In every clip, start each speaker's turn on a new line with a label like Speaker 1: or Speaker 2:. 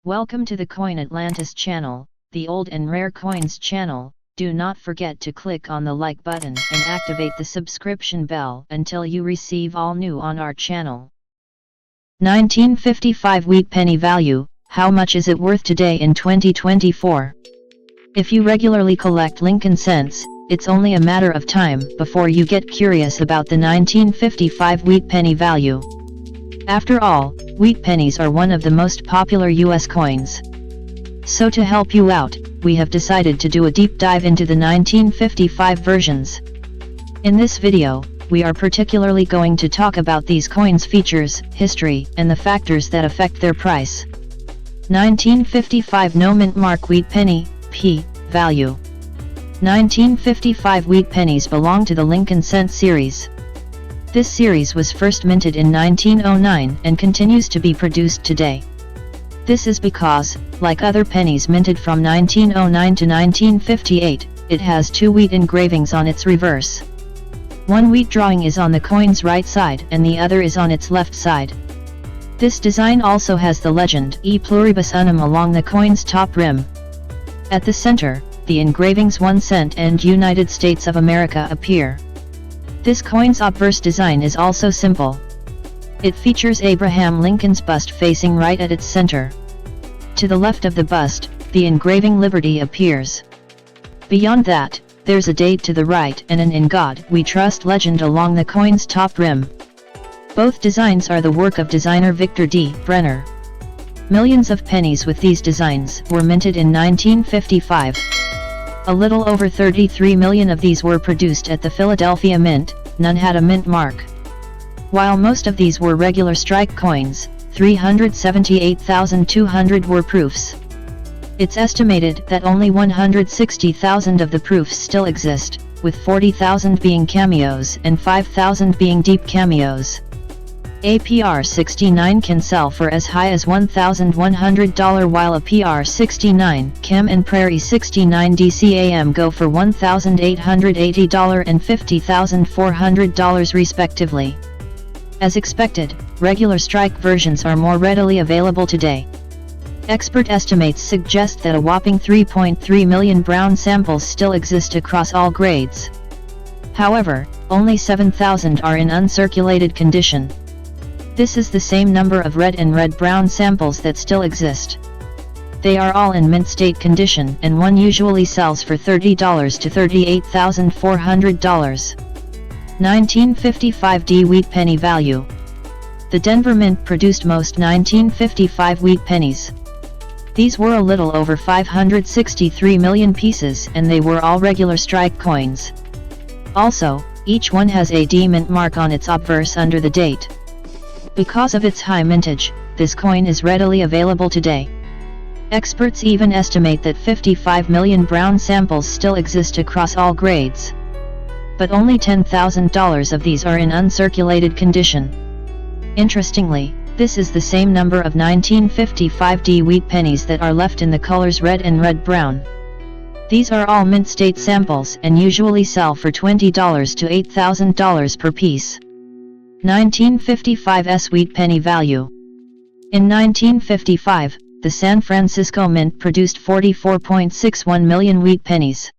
Speaker 1: Welcome to the Coin Atlantis channel, the old and rare coins channel. Do not forget to click on the like button and activate the subscription bell until you receive all new on our channel. 1955 wheat penny value. How much is it worth today in 2024? If you regularly collect Lincoln cents, it's only a matter of time before you get curious about the 1955 wheat penny value. After all, wheat pennies are one of the most popular US coins. So to help you out, we have decided to do a deep dive into the 1955 versions. In this video, we are particularly going to talk about these coins' features, history, and the factors that affect their price. 1955 no mint mark wheat penny, P, value. 1955 wheat pennies belong to the Lincoln cent series. This series was first minted in 1909 and continues to be produced today. This is because, like other pennies minted from 1909 to 1958, it has two wheat engravings on its reverse. One wheat drawing is on the coin's right side and the other is on its left side. This design also has the legend E pluribus unum along the coin's top rim. At the center, the engravings 1 cent and United States of America appear. This coin's obverse design is also simple. It features Abraham Lincoln's bust facing right at its center. To the left of the bust, the engraving Liberty appears. Beyond that, there's a date to the right and an In God We Trust legend along the coin's top rim. Both designs are the work of designer Victor D. Brenner. Millions of pennies with these designs were minted in 1955. A little over 33 million of these were produced at the Philadelphia Mint. None had a mint mark. While most of these were regular strike coins, 378,200 were proofs. It's estimated that only 160,000 of the proofs still exist, with 40,000 being cameos and 5,000 being deep cameos. A PR69 can sell for as high as $1,100 while a PR69 Cam and Prairie 69 DCAM go for $1,880 and $50,400 respectively. As expected, regular strike versions are more readily available today. Expert estimates suggest that a whopping 3.3 million brown samples still exist across all grades. However, only 7,000 are in uncirculated condition. This is the same number of red and red-brown samples that still exist. They are all in mint state condition and one usually sells for $30 to $38,400. 1955 D wheat penny value. The Denver Mint produced most 1955 wheat pennies. These were a little over 563 million pieces and they were all regular strike coins. Also, each one has a D mint mark on its obverse under the date. Because of its high mintage, this coin is readily available today. Experts even estimate that 55 million brown samples still exist across all grades. But only $10,000 of these are in uncirculated condition. Interestingly, this is the same number of 1955 D wheat pennies that are left in the colors red and red-brown. These are all mint state samples and usually sell for $20 to $8,000 per piece. 1955 S wheat penny value. In 1955, the San Francisco Mint produced 44.61 million wheat pennies.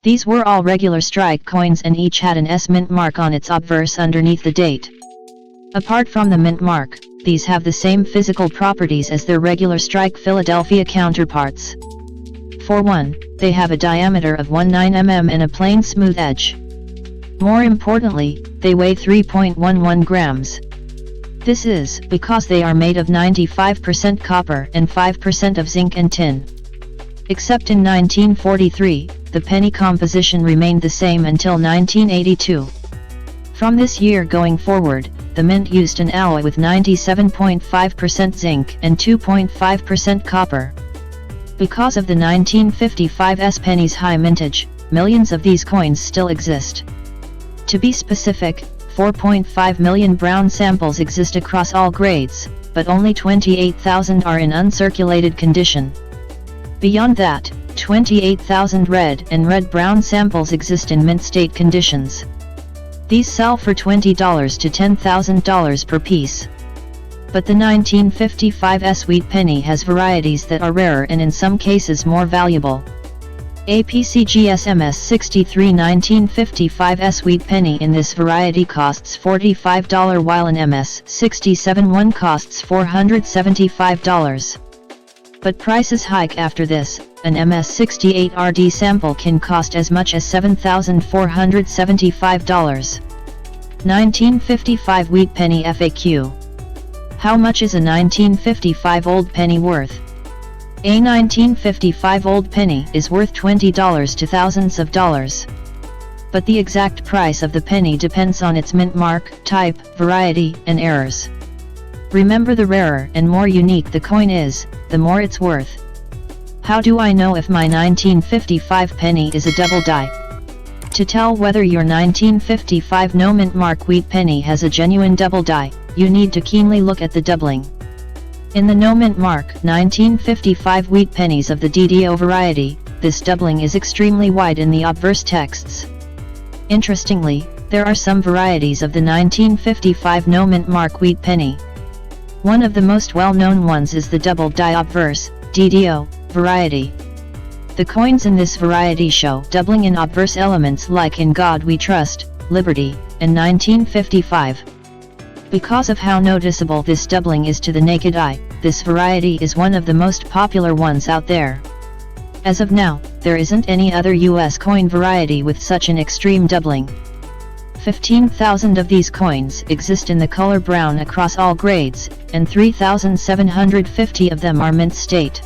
Speaker 1: These were all regular strike coins and each had an S mint mark on its obverse underneath the date. Apart from the mint mark, these have the same physical properties as their regular strike Philadelphia counterparts. For one, they have a diameter of 19 mm and a plain smooth edge. More importantly, they weigh 3.11 grams. This is because they are made of 95% copper and 5% of zinc and tin. Except in 1943, the penny composition remained the same until 1982. From this year going forward, the mint used an alloy with 97.5% zinc and 2.5% copper. Because of the 1955 S penny's high mintage, millions of these coins still exist. To be specific, 4.5 million brown samples exist across all grades, but only 28,000 are in uncirculated condition. Beyond that, 28,000 red and red-brown samples exist in mint state conditions. These sell for $20 to $10,000 per piece. But the 1955's wheat penny has varieties that are rarer and in some cases more valuable. APCGSMS 63 1955's wheat penny in this variety costs $45 while an MS 67 one costs $475. But prices hike after this. An MS 68 RD sample can cost as much as $7,475. 1955 wheat penny FAQ. How much is a 1955 old penny worth? A 1955 old penny is worth $20 to thousands of dollars. But the exact price of the penny depends on its mint mark, type, variety, and errors. Remember, the rarer and more unique the coin is, the more it's worth. How do I know if my 1955 penny is a double die? To tell whether your 1955 no mint mark wheat penny has a genuine double die, you need to keenly look at the doubling. In the no mint mark 1955 wheat pennies of the DDO variety, this doubling is extremely wide in the obverse texts. Interestingly, there are some varieties of the 1955 no mint mark wheat penny. One of the most well-known ones is the double die obverse, DDO, variety. The coins in this variety show doubling in obverse elements like "In God We Trust," "Liberty," and 1955. Because of how noticeable this doubling is to the naked eye, this variety is one of the most popular ones out there. As of now, there isn't any other US coin variety with such an extreme doubling. 15,000 of these coins exist in the color brown across all grades, and 3,750 of them are mint state.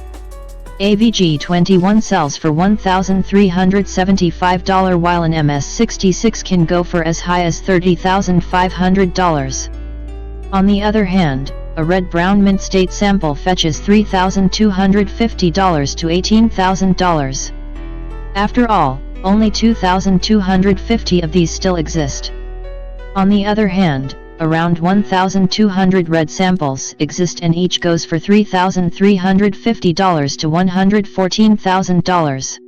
Speaker 1: AVG 21 sells for $1,375 while an MS 66 can go for as high as $30,500. On the other hand, a red-brown mint state sample fetches $3,250 to $18,000. After all, only 2,250 of these still exist. On the other hand, around 1,200 red samples exist and each goes for $3,350 to $114,000.